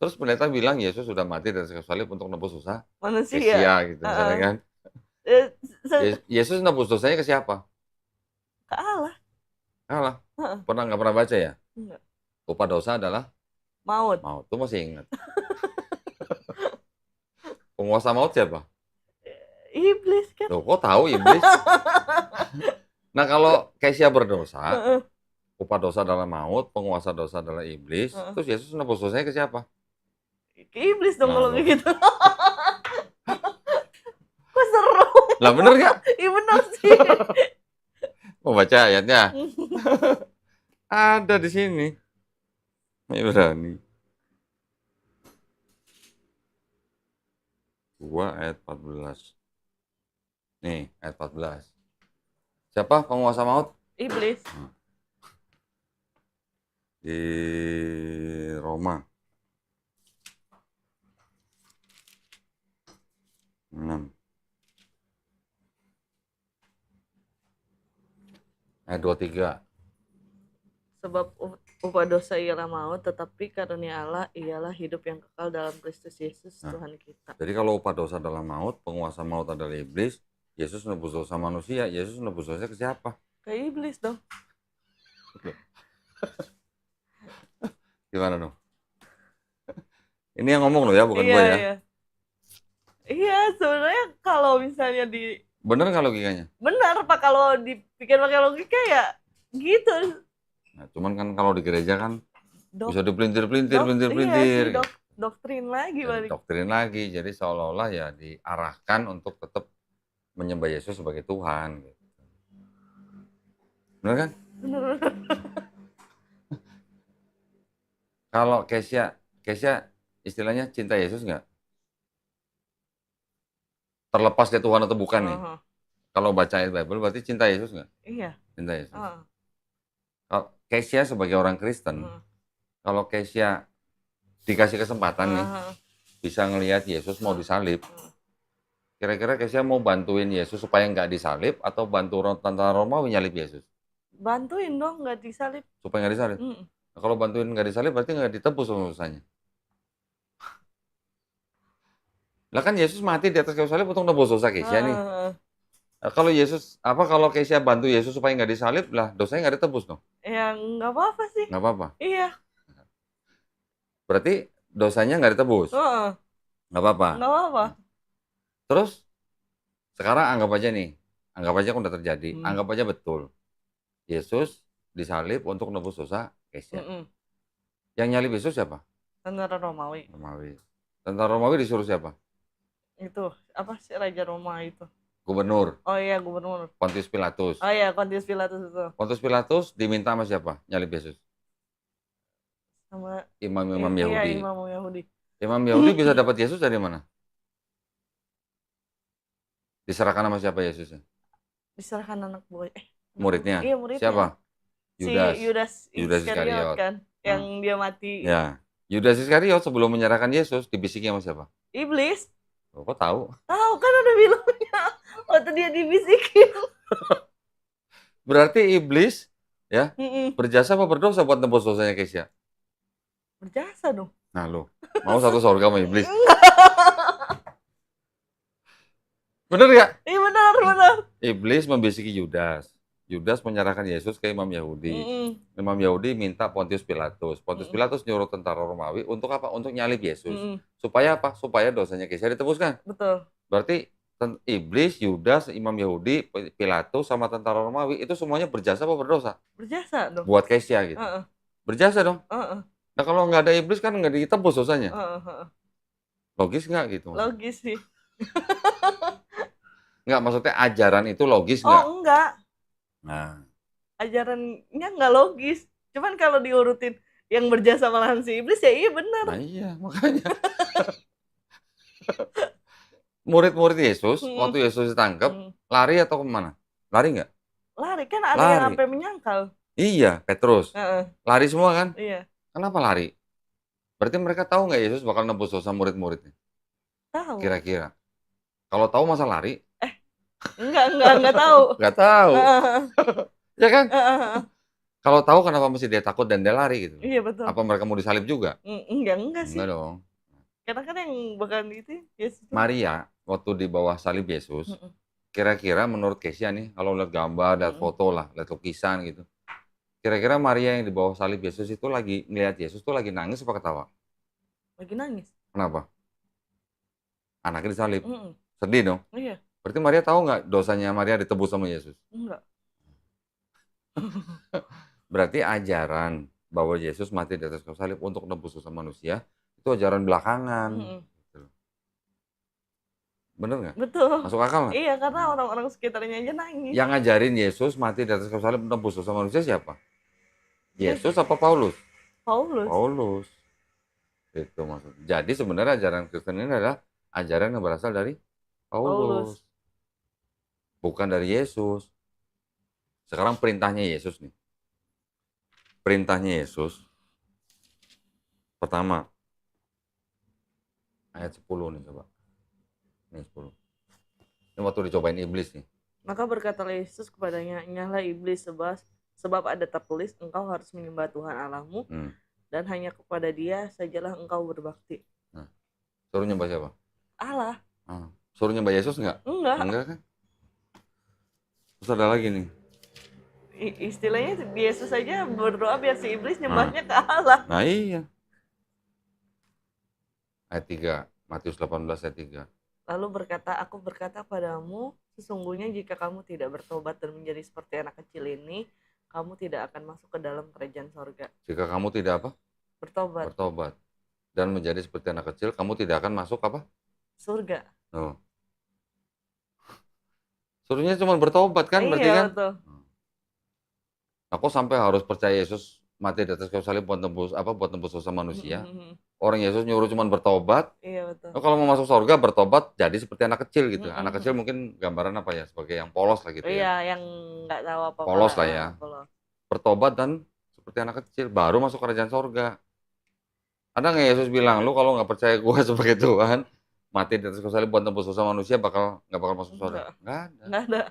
Terus pendeta bilang Yesus sudah mati di atas kayu salib untuk nebus dosa Manusia. Asia gitu misalnya kan. Eh, se- Yesus nebus dosanya ke siapa? ke Allah. Kalah. Heeh. Nggak pernah baca ya? Enggak. Upah dosa adalah Maut. maut. Tuh masih ingat. Penguasa maut siapa? Iblis kan. Loh, kok tahu iblis? Nah, kalau Kesia berdosa, Heeh, upah dosa adalah maut, penguasa dosa adalah iblis, heeh. terus Yesus nebus dosanya ke siapa? Ke iblis dong Nah, kalau loh. kayak gitu. Kok seru? Lah bener nggak? Iya benar sih. Mau baca ayatnya? Ada di sini. Ibrani 2 ayat 14. Nih, ayat 14. Siapa penguasa maut? Iblis. Di Roma 6 ayat 23. Sebab upah dosa ialah maut, tetapi karunia Allah ialah hidup yang kekal dalam Kristus Yesus Nah, Tuhan kita. jadi kalau upah dosa adalah maut, penguasa maut adalah iblis, Yesus nebus dosa manusia, Yesus nebus dosa ke siapa? Ke iblis dong. Gimana dong? Ini yang ngomong loh ya, bukan Iya, gue ya. iya. Iya, sebenarnya kalau misalnya Bener nggak logikanya? benar Pak, kalau dipikir pakai logika ya gitu. Nah, cuman kan kalau di gereja kan Dok, bisa dipelintir-pelintir, iya pelintir-pelintir. sih, doktrin lagi Jadi balik. doktrin lagi, jadi seolah-olah ya diarahkan untuk tetap menyembah Yesus sebagai Tuhan. Gitu. Bener kan? Bener-bener. Kalau Kesia istilahnya cinta Yesus nggak? Terlepas dia Tuhan atau bukan nih. Kalau baca ayat Bible berarti cinta Yesus nggak? Iya. Cinta Yesus. Kalau Kesia sebagai orang Kristen, kalau Kesia dikasih kesempatan nih, bisa ngelihat Yesus mau disalib, kira-kira Kesia mau bantuin Yesus supaya nggak disalib atau bantu tentara Romawi nyalib Yesus? Bantuin dong, nggak disalib. Supaya nggak disalib. Nah, kalau bantuin nggak disalib berarti nggak ditebus dosanya. Lah kan Yesus mati di atas kayu salib untuk nebus dosa Kesia nih. Nah, kalau Kesia bantu Yesus supaya nggak disalib, lah dosanya nggak ditebus dong. Ya nggak apa-apa sih. Nggak apa-apa. Iya. Berarti dosanya nggak ditebus. Nggak apa-apa. Nggak apa-apa. Terus sekarang anggap aja nih, anggap aja udah terjadi, anggap aja betul. Yesus disalib untuk nebus dosa Kesia. Yang nyalib Yesus siapa? Tentara Romawi. Tentara Romawi disuruh siapa? Itu apa sih Raja Roma itu? Gubernur. Oh iya, gubernur. Pontius Pilatus. Oh iya, Pontius Pilatus itu. Pontius Pilatus diminta sama siapa? Nyalib Yesus. Sama Imam-imam Yahudi. Iya, imam Yahudi. Imam Yahudi bisa dapat Yesus dari mana? Diserahkan sama siapa Yesusnya? Diserahkan anak buah. Muridnya. Iya, muridnya. Siapa? Yudas. Si Yudas Iskariot Kan, yang dia mati. Ya. Yudas Iskariot sebelum menyerahkan Yesus dibisiki sama siapa? Iblis. Oh, kok tahu? Tahu kan ada bilangnya. Waktu dia dibisikin. Berarti iblis ya berjasa apa berdosa buat nebus dosanya Kesia? Berjasa dong. Nah lo, mau satu surga sama iblis? Bener nggak? Iya benar. Iblis membisiki Yudas. Yudas menyerahkan Yesus ke Imam Yahudi. Imam Yahudi minta Pontius Pilatus. Pontius Pilatus nyuruh tentara Romawi untuk apa? Untuk nyalib Yesus. Supaya apa? Supaya dosanya Kesia ditebuskan. Betul. Berarti iblis, Yudas, Imam Yahudi, Pilatus sama tentara Romawi itu semuanya berjasa apa berdosa? Berjasa dong. Buat Kesia gitu. Berjasa dong. Nah kalau nggak ada iblis kan nggak ditebus dosanya. Logis nggak gitu? Logis sih. Nggak, maksudnya ajaran itu logis nggak? Oh enggak. Nah. Ajarannya nggak logis. Cuman kalau diurutin yang berjasa malahan si iblis ya iya benar. Nah iya, makanya. Murid-murid Yesus, waktu Yesus ditangkap, lari atau kemana? Lari nggak? Lari, kan ada yang sampai menyangkal. Iya, Petrus. Lari semua kan? Iya. Kenapa lari? Berarti mereka tahu nggak Yesus bakal nebus dosa murid-muridnya? Tahu. Kira-kira. Kalau tahu masa lari? Enggak tahu. Nggak tahu. Ya kan? Kalau tahu kenapa mesti dia takut dan dia lari gitu? Iya betul. Apa mereka mau disalib juga? Enggak sih. Enggak dong. Karena kan yang bakalan itu Yesus. Maria waktu di bawah salib Yesus, kira-kira menurut Kesia nih, kalau lihat gambar, lihat foto lah, lihat lukisan gitu. Kira-kira Maria yang di bawah salib Yesus itu lagi ngeliat Yesus tuh lagi nangis apa ketawa? Lagi nangis. Kenapa? Anaknya disalib. Mm-mm. Sedih dong. Iya. Berarti Maria tahu nggak dosanya Maria ditebus sama Yesus? Enggak. Berarti ajaran bahwa Yesus mati di atas kayu salib untuk nebus dosa manusia itu ajaran belakangan. Gitu. Bener nggak? Betul. Masuk akal nggak? Iya, karena orang-orang sekitarnya aja nangis. Yang ngajarin Yesus mati di atas kayu salib nebus dosa manusia siapa? Yesus apa Paulus? Paulus. Paulus. Itu maksudnya. Jadi sebenarnya ajaran Kristen ini adalah ajaran yang berasal dari Paulus. Bukan dari Yesus. Sekarang perintahnya Yesus nih. Perintahnya Yesus. Pertama. Ayat 10 nih coba. Ini 10. Ini waktu dicobain iblis nih. Maka berkatalah Yesus kepadanya, "Nyahlah iblis, sebab ada tertulis, engkau harus menyembah Tuhan Allahmu, dan hanya kepada Dia sajalah engkau berbakti." Nah, suruh nyembah siapa? Allah. Suruh nyembah Yesus nggak? Enggak. Enggak kan? Terus ada lagi nih. Istilahnya Yesus saja berdoa biar si iblis nyembahnya ke Allah. Nah iya. Ayat 3, Matius 18 ayat 3. Lalu berkata, "Aku berkata padamu, sesungguhnya jika kamu tidak bertobat dan menjadi seperti anak kecil ini, kamu tidak akan masuk ke dalam kerajaan sorga." Jika kamu tidak apa? Bertobat. Dan menjadi seperti anak kecil, kamu tidak akan masuk apa? Surga. Oh. Suruhnya cuma bertobat kan, berarti kan? Betul. Aku sampai harus percaya Yesus mati di atas kayu salib buat tembus dosa manusia. Orang Yesus nyuruh cuma bertobat. Iya betul. Kalau mau masuk surga bertobat jadi seperti anak kecil gitu. Anak kecil mungkin gambaran apa ya? Sebagai yang polos lah gitu ya. Iya, yang nggak tahu apa-apa. Polos lah ya. Polos. Bertobat dan seperti anak kecil baru masuk kerajaan surga. Ada nggak Yesus bilang, lu kalau nggak percaya gue sebagai Tuhan, mati di atas kayu salib buat tembus dosa manusia nggak bakal masuk surga? Nggak ada.